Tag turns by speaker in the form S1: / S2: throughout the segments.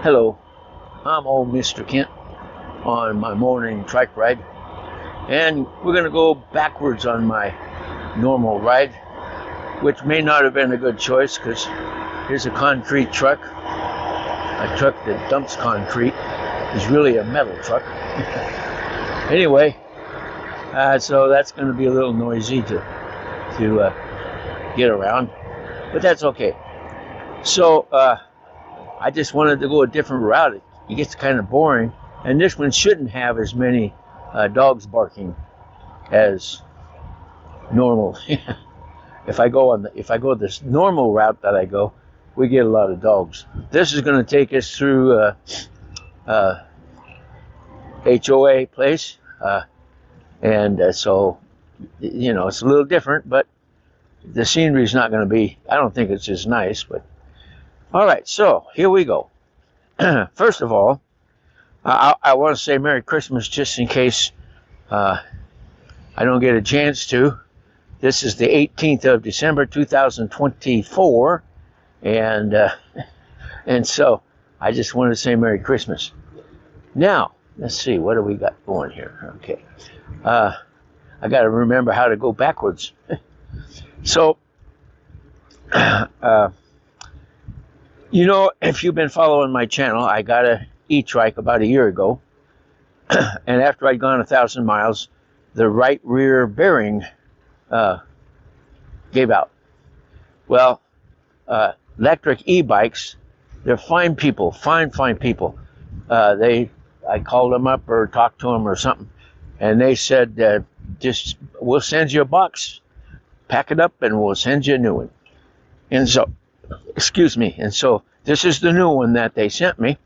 S1: Hello, I'm old Mr. Kent on my morning trike ride, and we're going to go backwards on my normal ride, which may not have been a good choice because here's a concrete truck. A truck that dumps concrete is really a metal truck. Anyway, so that's going to be a little noisy to get around, but that's okay. So I just wanted to go a different route. It gets kind of boring, and this one shouldn't have as many dogs barking as normal. If I go this normal route that I go, we get a lot of dogs. This is going to take us through HOA place, and so it's a little different, but the scenery is not going to be. I don't think it's as nice, but. All right, so here we go. First of all, I want to say Merry Christmas just in case I don't get a chance to. This is the 18th of December, 2024, and so I just wanted to say Merry Christmas. Now, let's see, what do we got going here? Okay, I got to remember how to go backwards. So, if you've been following my channel, I got an e-trike about a year ago, and after I'd gone 1,000 miles, the right rear bearing gave out. Well, electric e-bikes, they're fine people, fine people. I called them up or talked to them or something, and they said, we'll send you a box, pack it up, and we'll send you a new one. And so, excuse me, and so this is the new one that they sent me,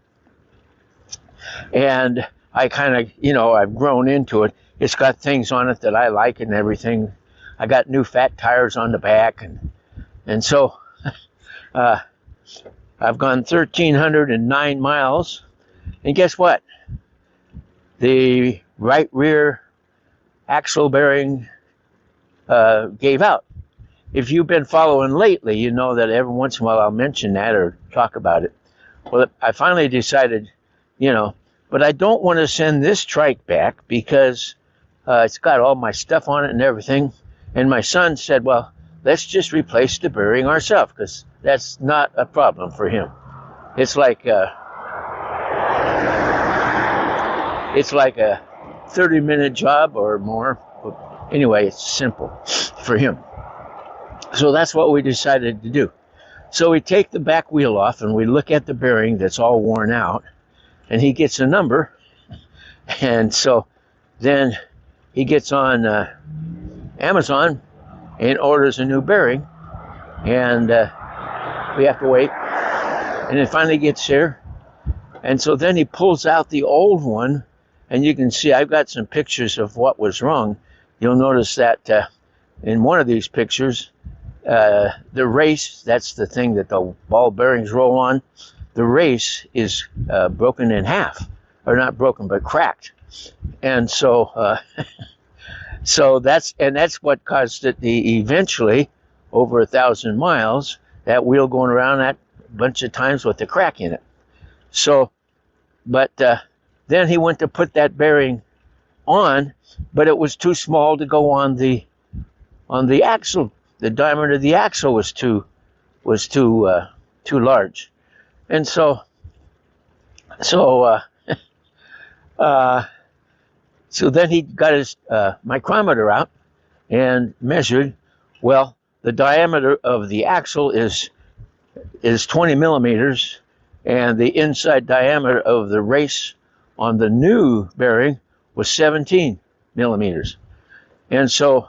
S1: and I kind of, I've grown into it. It's got things on it that I like and everything. I got new fat tires on the back, and so I've gone 1,309 miles, and guess what? The right rear axle bearing gave out. If you've been following lately, you know that every once in a while I'll mention that or talk about it. Well, I finally decided, but I don't want to send this trike back because it's got all my stuff on it and everything. And my son said, well, let's just replace the bearing ourselves because that's not a problem for him. It's like a 30-minute job or more. Anyway, it's simple for him. So that's what we decided to do. So we take the back wheel off and we look at the bearing that's all worn out, and he gets a number, and so then he gets on Amazon and orders a new bearing, and we have to wait, and it finally gets there, and so then he pulls out the old one, and you can see I've got some pictures of what was wrong. You'll notice that in one of these pictures, the race, that's the thing that the ball bearings roll on, the race is broken in half, or not broken, but cracked. And so so that's what caused it. Eventually, over 1,000 miles, that wheel going around that bunch of times with the crack in it. So, but then he went to put that bearing on, but it was too small to go on the axle. The diameter of the axle was too large, and so then he got his micrometer out and measured. Well, the diameter of the axle is 20 millimeters, and the inside diameter of the race on the new bearing was 17 millimeters, and so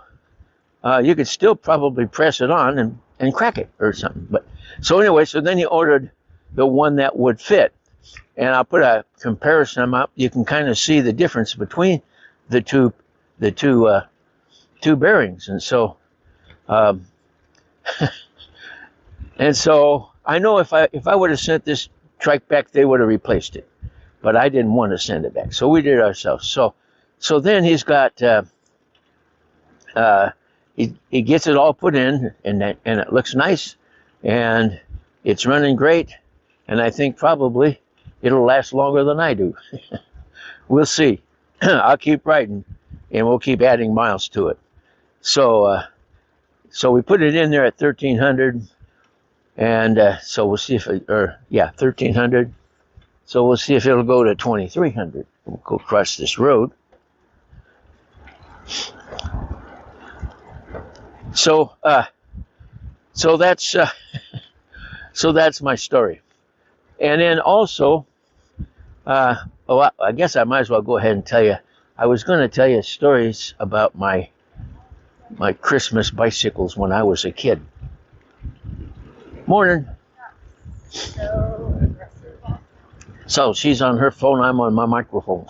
S1: you could still probably press it on and crack it or something. But so anyway, so then he ordered the one that would fit, and I'll put a comparison up. You can kind of see the difference between the two bearings, and so and so I know if I would have sent this trike back, they would have replaced it, but I didn't want to send it back, so we did it ourselves. So then he's got. He gets it all put in, and it looks nice, and it's running great, and I think probably it'll last longer than I do. We'll see. I'll keep riding, and we'll keep adding miles to it. So we put it in there at 1,300, and so we'll see if 1,300. So we'll see if it'll go to 2,300. We'll go across this road. So that's my story. And then also, I guess I might as well go ahead and tell you. I was going to tell you stories about my Christmas bicycles when I was a kid. Morning. So she's on her phone, I'm on my microphone.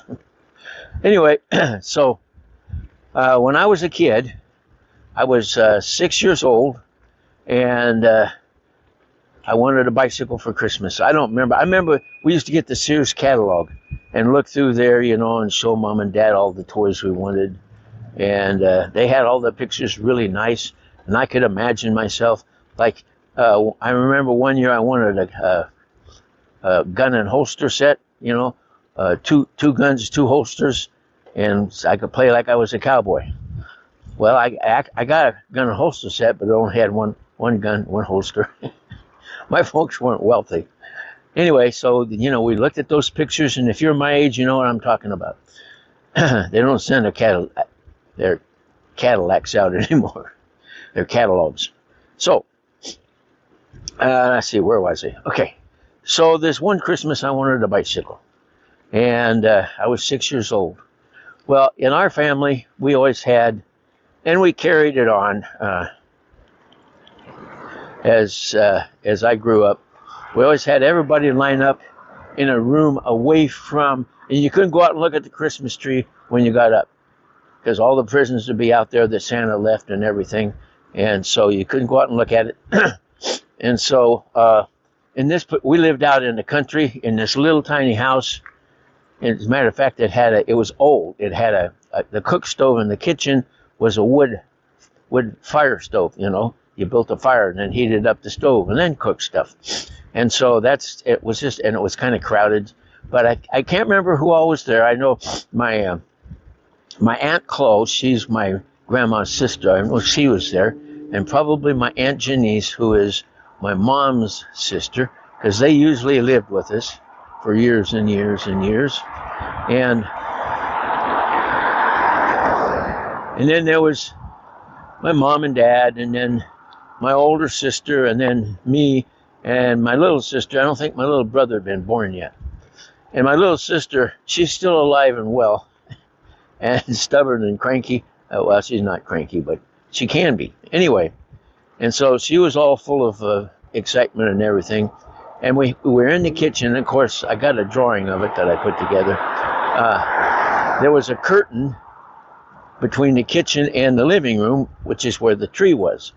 S1: Anyway, so when I was a kid, I was 6 years old, and I wanted a bicycle for Christmas. I don't remember. I remember we used to get the Sears catalog and look through there, and show Mom and Dad all the toys we wanted. And they had all the pictures really nice, and I could imagine myself. Like, I remember one year I wanted a gun and holster set, two guns, two holsters, and I could play like I was a cowboy. Well, I got a gun and holster set, but it only had one gun, one holster. My folks weren't wealthy. Anyway, so, we looked at those pictures, and if you're my age, you know what I'm talking about. They don't send their Cadillacs out anymore. They're catalogs. So, let's see, where was I? Okay. So this one Christmas, I wanted a bicycle, and I was 6 years old. Well, in our family, we always had, and we carried it on as I grew up. We always had everybody line up in a room away from, and you couldn't go out and look at the Christmas tree when you got up, because all the presents would be out there that Santa left and everything, and so you couldn't go out and look at it. And so, we lived out in the country in this little tiny house. And as a matter of fact, it was old. It had the cook stove in the kitchen was a wood fire stove. You built a fire and then heated up the stove and then cooked stuff. And so it was kind of crowded. But I can't remember who all was there. I know my Aunt Chloe, she's my grandma's sister. I know she was there, and probably my Aunt Janice, who is my mom's sister, because they usually lived with us for years and years and years. And then there was my mom and dad, and then my older sister, and then me and my little sister. I don't think my little brother had been born yet. And my little sister, she's still alive and well, and stubborn and cranky. Well, she's not cranky, but she can be. Anyway, and so she was all full of excitement and everything. And we were in the kitchen. And of course, I got a drawing of it that I put together. There was a curtain between the kitchen and the living room, which is where the tree was.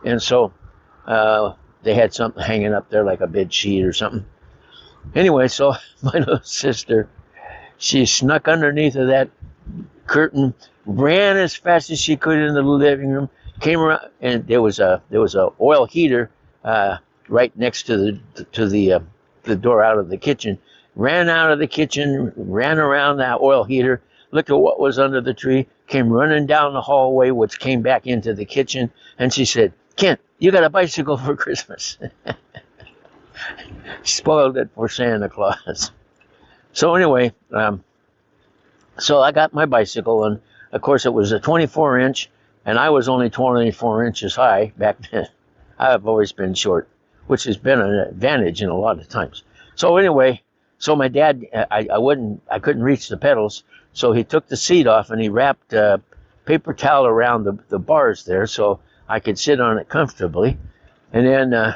S1: And so they had something hanging up there, like a bed sheet or something. Anyway, so my little sister, she snuck underneath of that curtain, ran as fast as she could into the living room, came around, and there was a oil heater right next to the door out of the kitchen. Ran out of the kitchen, ran around that oil heater, looked at what was under the tree, came running down the hallway, which came back into the kitchen, and she said, "Kent, you got a bicycle for Christmas." Spoiled it for Santa Claus. So anyway, so I got my bicycle, and of course it was a 24-inch, and I was only 24 inches high back then. I've always been short, which has been an advantage in a lot of times. So anyway, so my dad, I couldn't reach the pedals, so he took the seat off and he wrapped paper towel around the bars there so I could sit on it comfortably. And then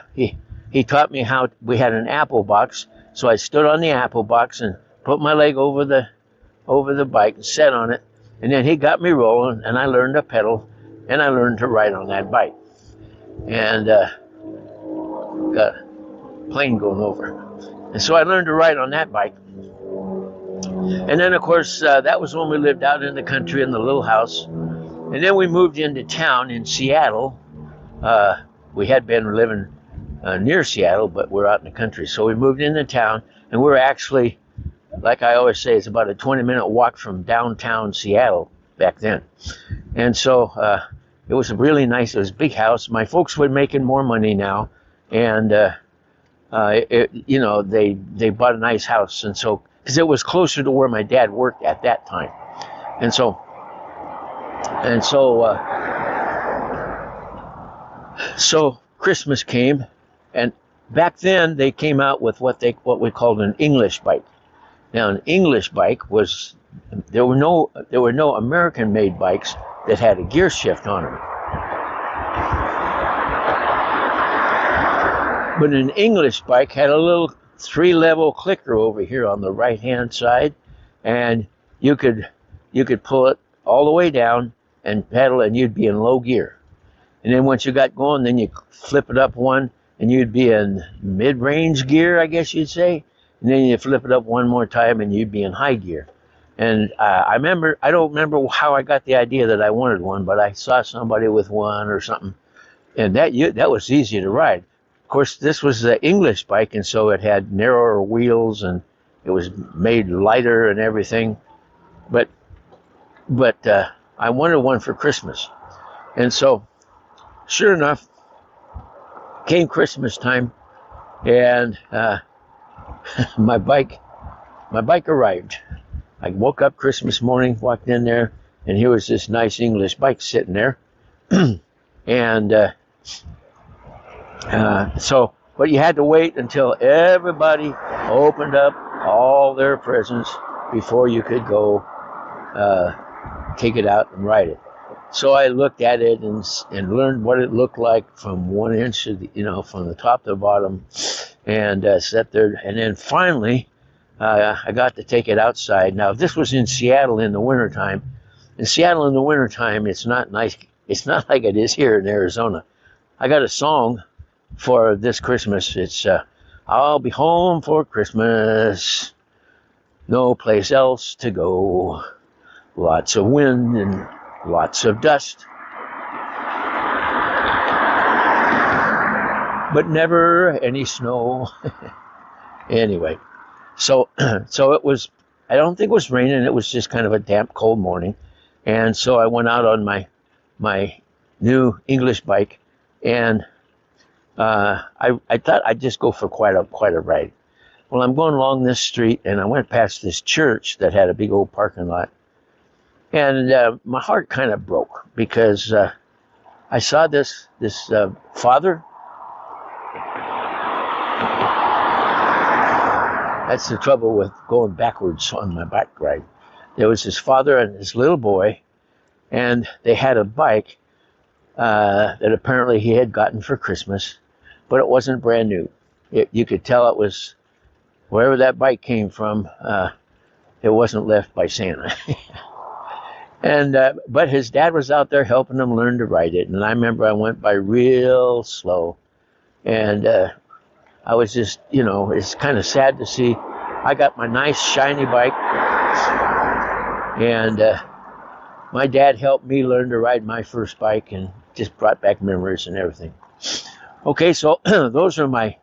S1: he taught me how we had an apple box, so I stood on the apple box and put my leg over the bike and sat on it. And then he got me rolling, and I learned to pedal, and I learned to ride on that bike. And got a plane going over. And so I learned to ride on that bike. And then, of course, that was when we lived out in the country in the little house. And then we moved into town in Seattle. We had been living near Seattle, but we're out in the country. So we moved into town, and we're actually, like I always say, it's about a 20-minute walk from downtown Seattle back then. And so it was a really nice, it was a big house. My folks were making more money now, and they bought a nice house, and so because it was closer to where my dad worked at that time, and so Christmas came, and back then they came out with what we called an English bike. Now, an English bike was there were no American-made bikes that had a gear shift on them. But an English bike had a little 3-level clicker over here on the right-hand side, and you could pull it all the way down and pedal, and you'd be in low gear. And then once you got going, then you flip it up one, and you'd be in mid-range gear, I guess you'd say. And then you flip it up one more time, and you'd be in high gear. And I don't remember how I got the idea that I wanted one, but I saw somebody with one or something, and that was easy to ride. Of course, this was the English bike, and so it had narrower wheels, and it was made lighter and everything. But I wanted one for Christmas, and so sure enough, came Christmas time, and my bike arrived. I woke up Christmas morning, walked in there, and here was this nice English bike sitting there, and but you had to wait until everybody opened up all their presents before you could go take it out and ride it. So I looked at it and learned what it looked like from 1 inch of from the top to the bottom, and sat there. And then finally, I got to take it outside. Now, this was in Seattle in the wintertime. In Seattle in the wintertime, it's not nice. It's not like it is here in Arizona. I got a song for this Christmas. It's I'll be home for Christmas, no place else to go, lots of wind and lots of dust, but never any snow. Anyway, so it was, I don't think it was raining, it was just kind of a damp, cold morning. And so I went out on my new English bike, and I thought I'd just go for quite a ride. Well, I'm going along this street, and I went past this church that had a big old parking lot. And my heart kind of broke, because I saw this father. That's the trouble with going backwards on my bike ride. There was this father and his little boy, and they had a bike that apparently he had gotten for Christmas, but it wasn't brand new. You could tell it was, wherever that bike came from, it wasn't left by Santa. And but his dad was out there helping him learn to ride it. And I remember I went by real slow, and I was just, it's kind of sad to see. I got my nice shiny bike, and my dad helped me learn to ride my first bike, and just brought back memories and everything. Okay, so those are my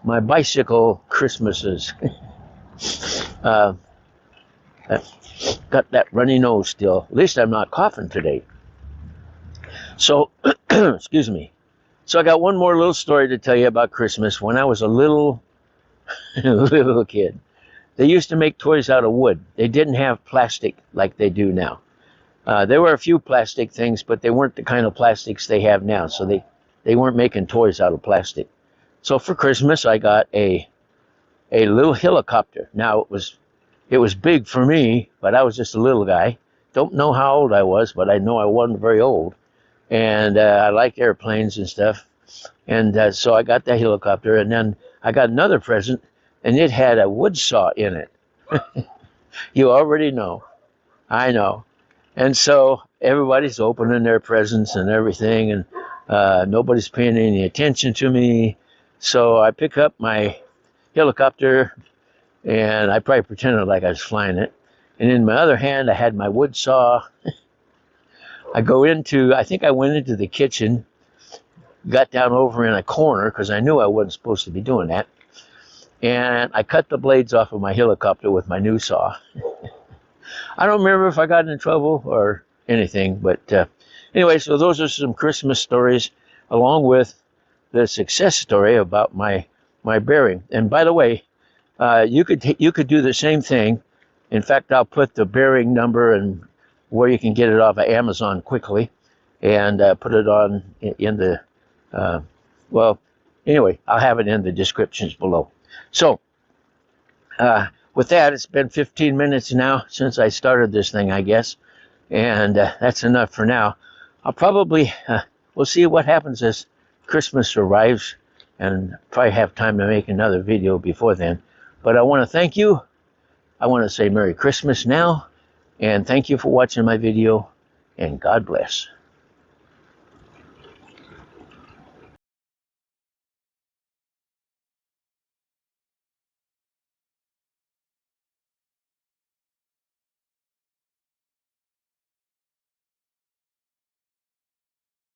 S1: bicycle Christmases. Got that runny nose still. At least I'm not coughing today. So, excuse me. So I got one more little story to tell you about Christmas. When I was a little kid, they used to make toys out of wood. They didn't have plastic like they do now. There were a few plastic things, but they weren't the kind of plastics they have now. So they weren't making toys out of plastic. So for Christmas, I got a little helicopter. Now, it was big for me, but I was just a little guy. Don't know how old I was, but I know I wasn't very old. And I liked airplanes and stuff. And so I got that helicopter, and then I got another present, and it had a wood saw in it. You already know. I know. And so everybody's opening their presents and everything, and nobody's paying any attention to me. So I pick up my helicopter, and I probably pretended like I was flying it. And in my other hand, I had my wood saw. I think I went into the kitchen, got down over in a corner because I knew I wasn't supposed to be doing that. And I cut the blades off of my helicopter with my new saw. I don't remember if I got in trouble or anything, but anyway, so those are some Christmas stories along with the success story about my bearing. And by the way, you could do the same thing. In fact, I'll put the bearing number and where you can get it off of Amazon quickly, and put it on in the well. Anyway, I'll have it in the descriptions below. So, with that, it's been 15 minutes now since I started this thing, I guess, and that's enough for now. I'll probably we'll see what happens as Christmas arrives, and probably have time to make another video before then. But I want to thank you. I want to say Merry Christmas now, and thank you for watching my video, and God bless.